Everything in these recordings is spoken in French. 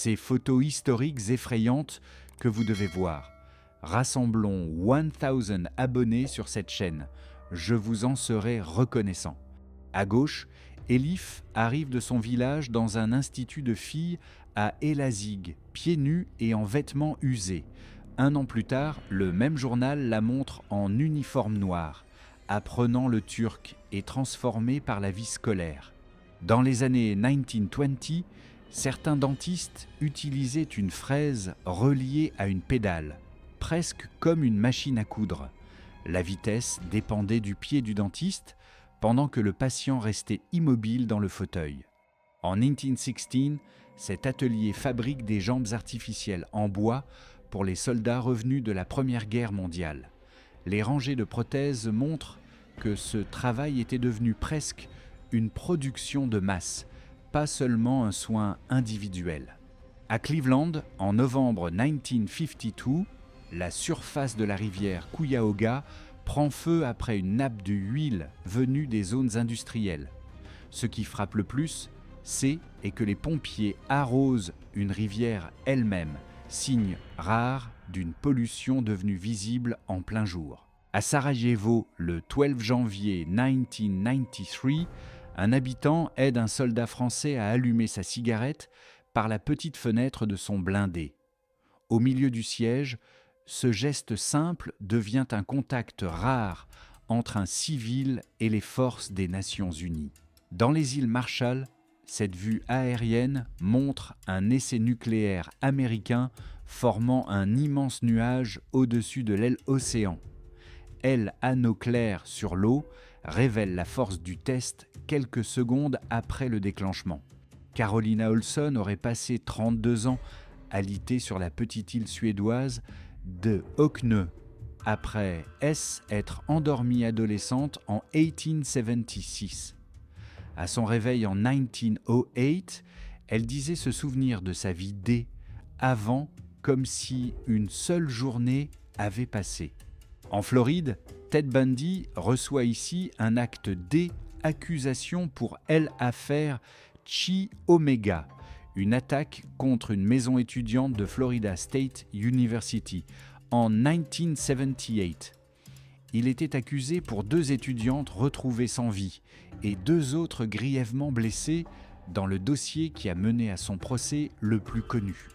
ces photos historiques effrayantes que vous devez voir. Rassemblons 1000 abonnés sur cette chaîne. Je vous en serai reconnaissant. À gauche, Elif arrive de son village dans un institut de filles à Elazig, pieds nus et en vêtements usés. Un an plus tard, le même journal la montre en uniforme noir, apprenant le turc et transformée par la vie scolaire. Dans les années 1920, certains dentistes utilisaient une fraise reliée à une pédale, presque comme une machine à coudre. La vitesse dépendait du pied du dentiste, pendant que le patient restait immobile dans le fauteuil. En 1916, cet atelier fabrique des jambes artificielles en bois pour les soldats revenus de la Première Guerre mondiale. Les rangées de prothèses montrent que ce travail était devenu presque une production de masse, pas seulement un soin individuel. À Cleveland, en novembre 1952, la surface de la rivière Cuyahoga prend feu après une nappe de huile venue des zones industrielles. Ce qui frappe le plus, c'est que les pompiers arrosent une rivière elle-même, signe rare d'une pollution devenue visible en plein jour. À Sarajevo, le 12 janvier 1993, un habitant aide un soldat français à allumer sa cigarette par la petite fenêtre de son blindé. Au milieu du siège, ce geste simple devient un contact rare entre un civil et les forces des Nations Unies. Dans les îles Marshall, cette vue aérienne montre un essai nucléaire américain formant un immense nuage au-dessus de l'océan. Anneau clair sur l'eau révèle la force du test quelques secondes après le déclenchement. Carolina Olson aurait passé 32 ans alitée sur la petite île suédoise de Hocknö, après être endormie adolescente en 1876. À son réveil en 1908, elle disait se souvenir de sa vie avant comme si une seule journée avait passé. En Floride, Ted Bundy reçoit ici un acte d'accusation pour l'affaire Chi Omega, une attaque contre une maison étudiante de Florida State University en 1978. Il était accusé pour 2 étudiantes retrouvées sans vie et 2 autres grièvement blessées dans le dossier qui a mené à son procès le plus connu.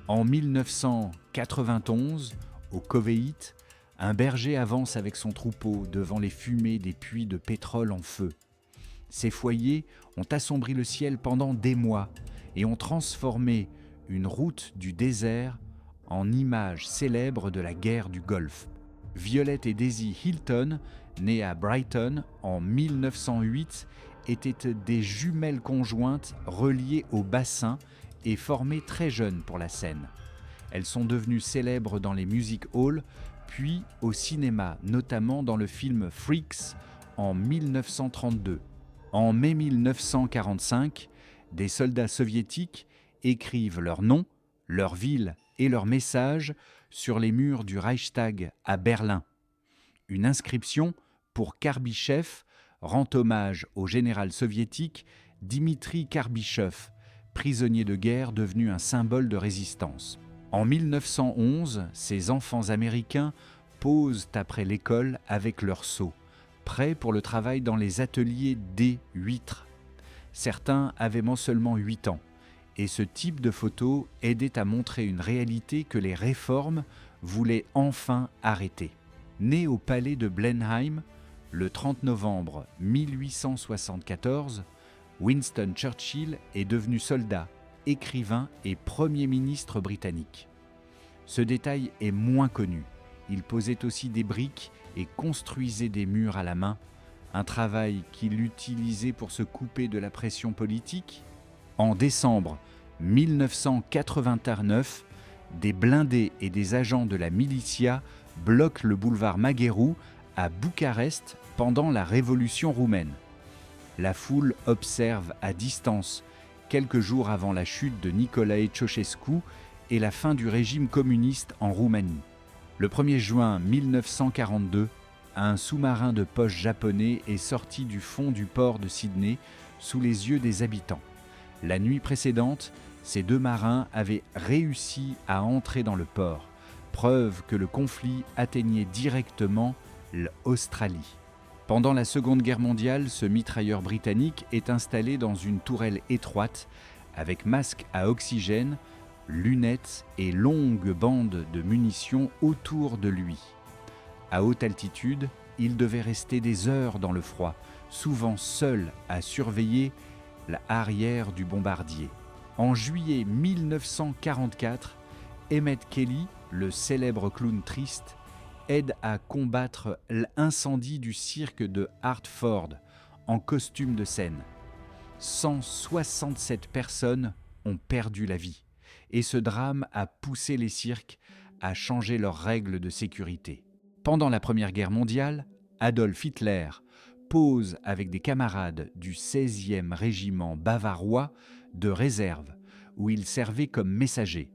En 1991, au Koweït, un berger avance avec son troupeau devant les fumées des puits de pétrole en feu. Ces foyers ont assombri le ciel pendant des mois et ont transformé une route du désert en image célèbre de la guerre du Golfe. Violet et Daisy Hilton, nées à Brighton en 1908, étaient des jumelles conjointes reliées au bassin et formées très jeunes pour la scène. Elles sont devenues célèbres dans les music halls, puis au cinéma, notamment dans le film Freaks en 1932. En mai 1945, des soldats soviétiques écrivent leur nom, leur ville et leur message sur les murs du Reichstag à Berlin. Une inscription pour Karbychev rend hommage au général soviétique Dmitri Karbychev, prisonnier de guerre devenu un symbole de résistance. En 1911, ces enfants américains posent après l'école avec leurs seaux, prêts pour le travail dans les ateliers des huîtres. Certains avaient seulement 8 ans, et ce type de photo aidait à montrer une réalité que les réformes voulaient enfin arrêter. Né au palais de Blenheim, le 30 novembre 1874, Winston Churchill est devenu soldat, écrivain et Premier ministre britannique. Ce détail est moins connu. Il posait aussi des briques et construisait des murs à la main, un travail qu'il utilisait pour se couper de la pression politique. En décembre 1989, des blindés et des agents de la militia bloquent le boulevard Magheru à Bucarest pendant la révolution roumaine. La foule observe à distance, quelques jours avant la chute de Nicolae Ceausescu et la fin du régime communiste en Roumanie. Le 1er juin 1942, un sous-marin de poche japonais est sorti du fond du port de Sydney sous les yeux des habitants. La nuit précédente, Ces 2 marins avaient réussi à entrer dans le port, preuve que le conflit atteignait directement l'Australie. Pendant la Seconde Guerre mondiale, ce mitrailleur britannique est installé dans une tourelle étroite, avec masque à oxygène, lunettes et longues bandes de munitions autour de lui. À haute altitude, il devait rester des heures dans le froid, souvent seul à surveiller l'arrière du bombardier. En juillet 1944, Emmett Kelly, le célèbre clown triste, aide à combattre l'incendie du cirque de Hartford en costume de scène. 167 personnes ont perdu la vie et ce drame a poussé les cirques à changer leurs règles de sécurité. Pendant la Première Guerre mondiale, Adolf Hitler pose avec des camarades du 16e régiment bavarois de réserve où il servait comme messager.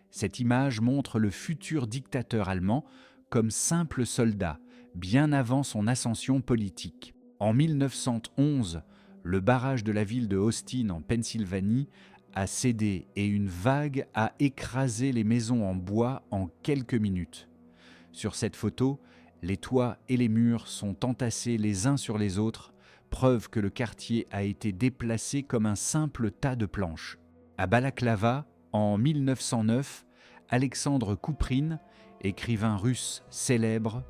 Cette image montre le futur dictateur allemand comme simple soldat, bien avant son ascension politique. En 1911, le barrage de la ville de Austin en Pennsylvanie a cédé et une vague a écrasé les maisons en bois en quelques minutes. Sur cette photo, les toits et les murs sont entassés les uns sur les autres, preuve que le quartier a été déplacé comme un simple tas de planches. À Balaklava, en 1909, Alexandre Kouprine, écrivain russe célèbre,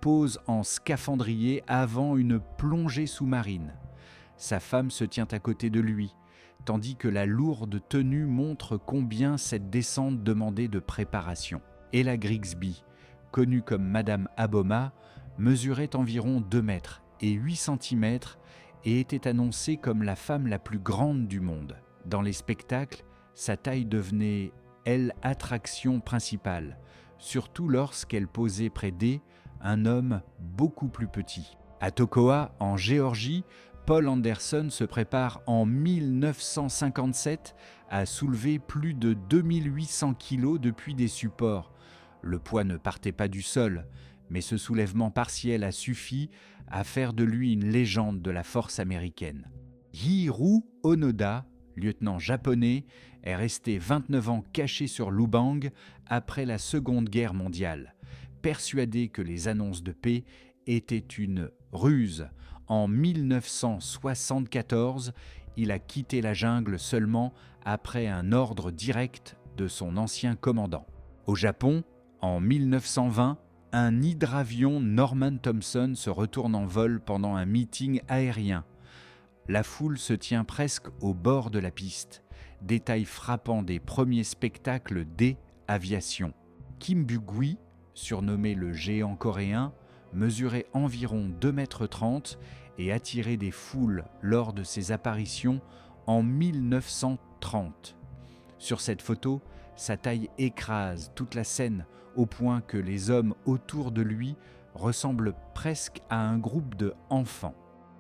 pose en scaphandrier avant une plongée sous-marine. Sa femme se tient à côté de lui, tandis que la lourde tenue montre combien cette descente demandait de préparation. Ella Grigsby, connue comme Madame Aboma, mesurait environ 2 mètres et 8 cm et était annoncée comme la femme la plus grande du monde. Dans les spectacles, sa taille devenait, elle, attraction principale, surtout lorsqu'elle posait près d'elle un homme beaucoup plus petit. À Tokoa, en Géorgie, Paul Anderson se prépare en 1957 à soulever plus de 2800 kg depuis des supports. Le poids ne partait pas du sol, mais ce soulèvement partiel a suffi à faire de lui une légende de la force américaine. Hiro Onoda, lieutenant japonais, est resté 29 ans caché sur Lubang après la Seconde Guerre mondiale, persuadé que les annonces de paix étaient une ruse. En 1974, il a quitté la jungle seulement après un ordre direct de son ancien commandant. Au Japon, en 1920, un hydravion Norman Thompson se retourne en vol pendant un meeting aérien. La foule se tient presque au bord de la piste, détail frappant des premiers spectacles d'aviation. Kim Bugui, surnommé le géant coréen, mesurait environ 2,30 m et attirait des foules lors de ses apparitions en 1930. Sur cette photo, sa taille écrase toute la scène au point que les hommes autour de lui ressemblent presque à un groupe d'enfants.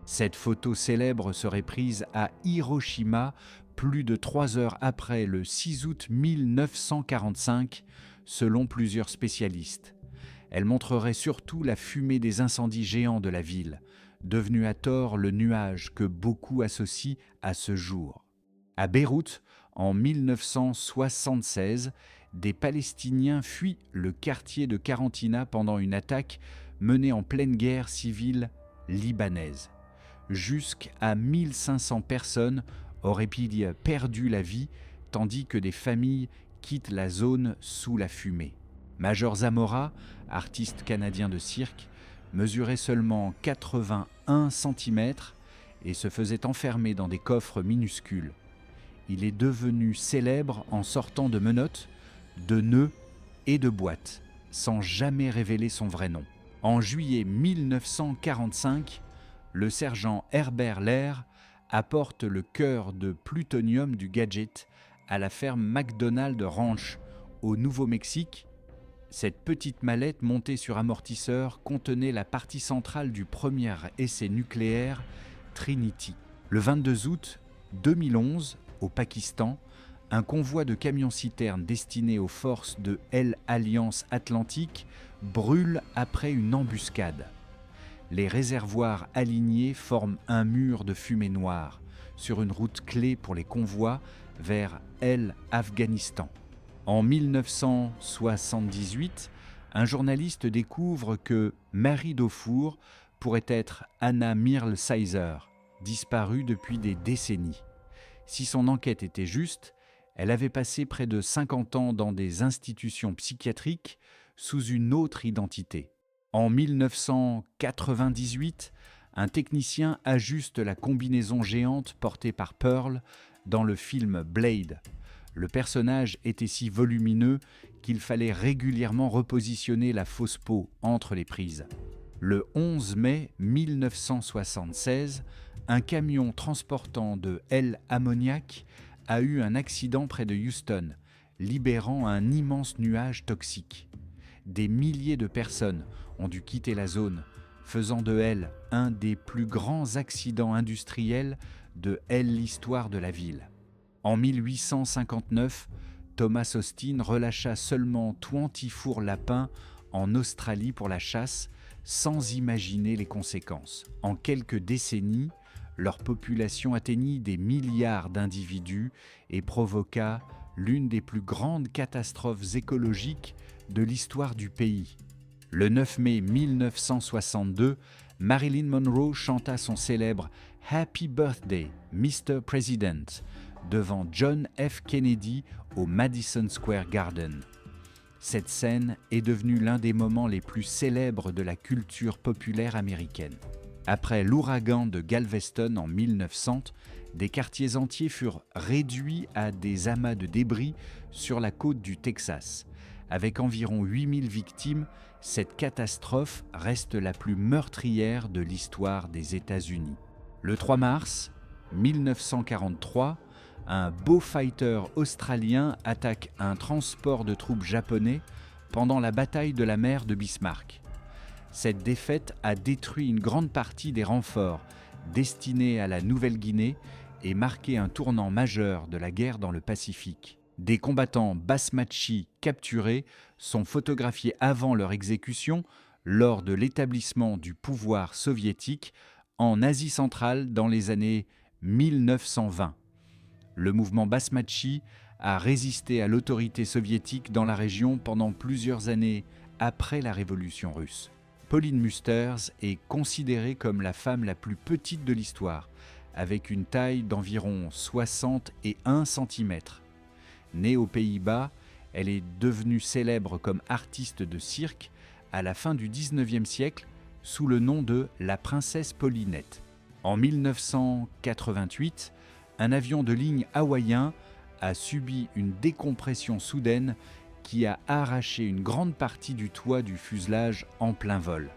Cette photo célèbre serait prise à Hiroshima plus de 3 heures après le 6 août 1945, selon plusieurs spécialistes. Elle montrerait surtout la fumée des incendies géants de la ville, devenu à tort le nuage que beaucoup associent à ce jour. À Beyrouth, en 1976, des Palestiniens fuient le quartier de Karantina pendant une attaque menée en pleine guerre civile libanaise. Jusqu'à 1500 personnes auraient perdu la vie, tandis que des familles quittent la zone sous la fumée. Major Zamora, artiste canadien de cirque, mesurait seulement 81 cm et se faisait enfermer dans des coffres minuscules. Il est devenu célèbre en sortant de menottes, de nœuds et de boîtes, sans jamais révéler son vrai nom. En juillet 1945, le sergent Herbert Lair apporte le cœur de plutonium du gadget à la ferme McDonald Ranch, au Nouveau-Mexique. Cette petite mallette montée sur amortisseur contenait la partie centrale du premier essai nucléaire Trinity. Le 22 août 2011, au Pakistan, un convoi de camions-citernes destinés aux forces de l'Alliance Atlantique brûle après une embuscade. Les réservoirs alignés forment un mur de fumée noire. Sur une route clé pour les convois, vers El Afghanistan. En 1978, un journaliste découvre que Mary Dufour pourrait être Anna Mirl Sizer, disparue depuis des décennies. Si son enquête était juste, elle avait passé près de 50 ans dans des institutions psychiatriques sous une autre identité. En 1998, un technicien ajuste la combinaison géante portée par Pearl dans le film Blade. Le personnage était si volumineux qu'il fallait régulièrement repositionner la fausse peau entre les prises. Le 11 mai 1976, un camion transportant de L-ammoniac a eu un accident près de Houston, libérant un immense nuage toxique. Des milliers de personnes ont dû quitter la zone, faisant de L un des plus grands accidents industriels de l'histoire de la ville. En 1859, Thomas Austin relâcha seulement 24 lapins en Australie pour la chasse, sans imaginer les conséquences. En quelques décennies, leur population atteignit des milliards d'individus et provoqua l'une des plus grandes catastrophes écologiques de l'histoire du pays. Le 9 mai 1962, Marilyn Monroe chanta son célèbre « Happy Birthday, Mr. President » devant John F. Kennedy au Madison Square Garden. Cette scène est devenue l'un des moments les plus célèbres de la culture populaire américaine. Après l'ouragan de Galveston en 1900, des quartiers entiers furent réduits à des amas de débris sur la côte du Texas. Avec environ 8000 victimes, cette catastrophe reste la plus meurtrière de l'histoire des États-Unis. Le 3 mars 1943, un Beaufighter australien attaque un transport de troupes japonais pendant la bataille de la mer de Bismarck. Cette défaite a détruit une grande partie des renforts destinés à la Nouvelle-Guinée et marqué un tournant majeur de la guerre dans le Pacifique. Des combattants basmachis capturés sont photographiés avant leur exécution lors de l'établissement du pouvoir soviétique en Asie centrale dans les années 1920. Le mouvement basmachi a résisté à l'autorité soviétique dans la région pendant plusieurs années après la Révolution russe. Pauline Musters est considérée comme la femme la plus petite de l'histoire, avec une taille d'environ 61 cm. Née aux Pays-Bas, elle est devenue célèbre comme artiste de cirque à la fin du XIXe siècle sous le nom de la princesse Paulinette. En 1988, un avion de ligne hawaïen a subi une décompression soudaine qui a arraché une grande partie du toit du fuselage en plein vol.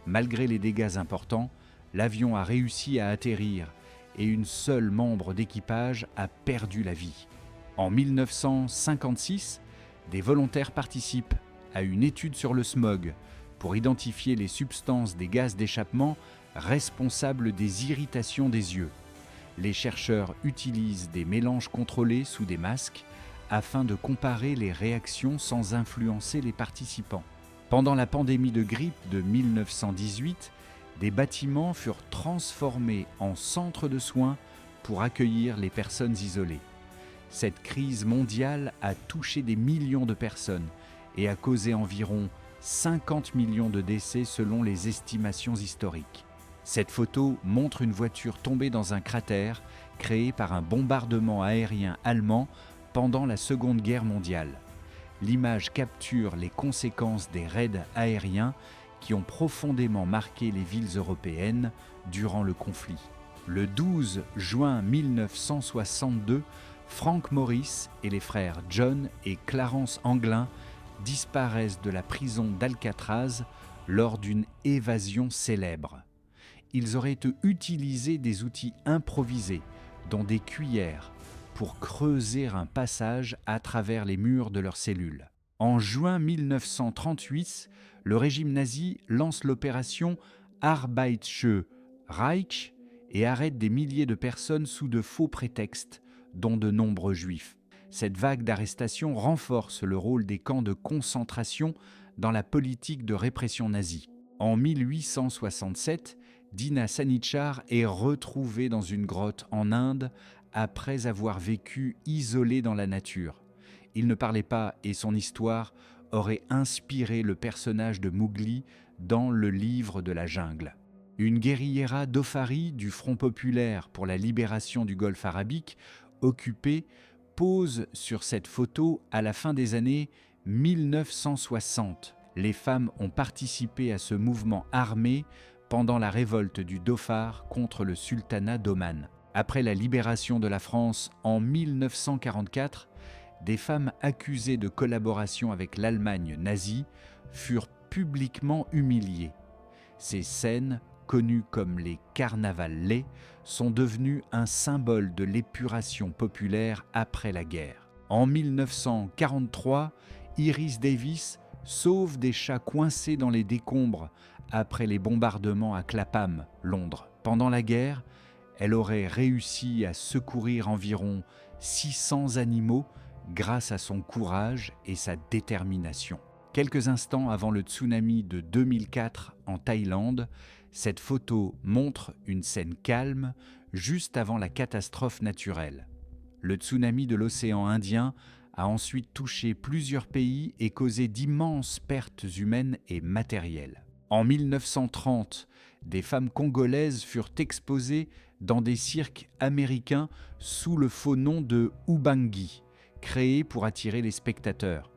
Malgré les dégâts importants, l'avion a réussi à atterrir et une seule membre d'équipage a perdu la vie. En 1956, des volontaires participent à une étude sur le smog pour identifier les substances des gaz d'échappement responsables des irritations des yeux. Les chercheurs utilisent des mélanges contrôlés sous des masques afin de comparer les réactions sans influencer les participants. Pendant la pandémie de grippe de 1918, des bâtiments furent transformés en centres de soins pour accueillir les personnes isolées. Cette crise mondiale a touché des millions de personnes et a causé environ 50 millions de décès selon les estimations historiques. Cette photo montre une voiture tombée dans un cratère créé par un bombardement aérien allemand pendant la Seconde Guerre mondiale. L'image capture les conséquences des raids aériens qui ont profondément marqué les villes européennes durant le conflit. Le 12 juin 1962, Frank Morris et les frères John et Clarence Anglin disparaissent de la prison d'Alcatraz lors d'une évasion célèbre. Ils auraient utilisé des outils improvisés, dont des cuillères, pour creuser un passage à travers les murs de leurs cellules. En juin 1938, le régime nazi lance l'opération Arbeitsche Reich et arrête des milliers de personnes sous de faux prétextes, dont de nombreux juifs. Cette vague d'arrestations renforce le rôle des camps de concentration dans la politique de répression nazie. En 1867, Dina Sanichar est retrouvée dans une grotte en Inde après avoir vécu isolé dans la nature. Il ne parlait pas et son histoire aurait inspiré le personnage de Mowgli dans le livre de la jungle. Une guérillera d'Ofari du Front populaire pour la libération du Golfe arabique, occupé, pose sur cette photo à la fin des années 1960. Les femmes ont participé à ce mouvement armé pendant la révolte du Dhofar contre le sultanat d'Oman. Après la libération de la France en 1944, des femmes accusées de collaboration avec l'Allemagne nazie furent publiquement humiliées. Ces scènes, connues comme les carnavals laids, sont devenues un symbole de l'épuration populaire après la guerre. En 1943, Iris Davis sauve des chats coincés dans les décombres après les bombardements à Clapham, Londres. Pendant la guerre, elle aurait réussi à secourir environ 600 animaux grâce à son courage et sa détermination. Quelques instants avant le tsunami de 2004 en Thaïlande, cette photo montre une scène calme juste avant la catastrophe naturelle. Le tsunami de l'océan Indien a ensuite touché plusieurs pays et causé d'immenses pertes humaines et matérielles. En 1930, des femmes congolaises furent exposées dans des cirques américains sous le faux nom de Ubangi, créés pour attirer les spectateurs.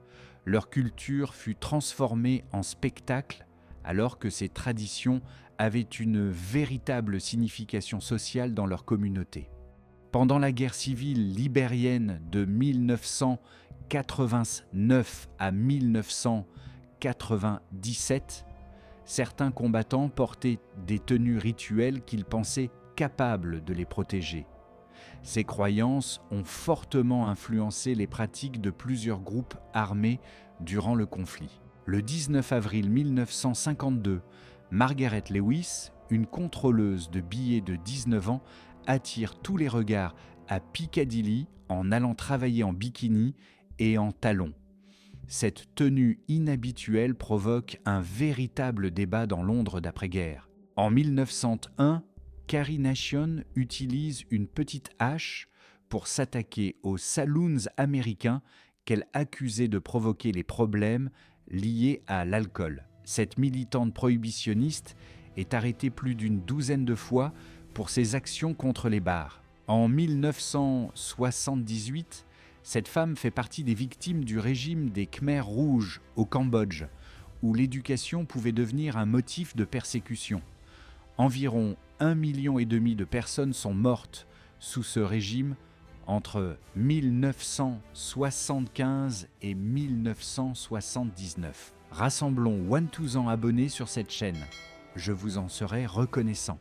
Leur culture fut transformée en spectacle alors que ces traditions avaient une véritable signification sociale dans leur communauté. Pendant la guerre civile libérienne de 1989 à 1997, certains combattants portaient des tenues rituelles qu'ils pensaient capables de les protéger. Ces croyances ont fortement influencé les pratiques de plusieurs groupes armés durant le conflit. Le 19 avril 1952, Margaret Lewis, une contrôleuse de billets de 19 ans, attire tous les regards à Piccadilly en allant travailler en bikini et en talons. Cette tenue inhabituelle provoque un véritable débat dans Londres d'après-guerre. En 1901, Carrie Nation utilise une petite hache pour s'attaquer aux saloons américains qu'elle accusait de provoquer les problèmes liés à l'alcool. Cette militante prohibitionniste est arrêtée plus d'une douzaine de fois pour ses actions contre les bars. En 1978, cette femme fait partie des victimes du régime des Khmers rouges au Cambodge, où l'éducation pouvait devenir un motif de persécution. Environ 1,5 million de personnes sont mortes sous ce régime entre 1975 et 1979. Rassemblons 1200 abonnés sur cette chaîne. Je vous en serai reconnaissant.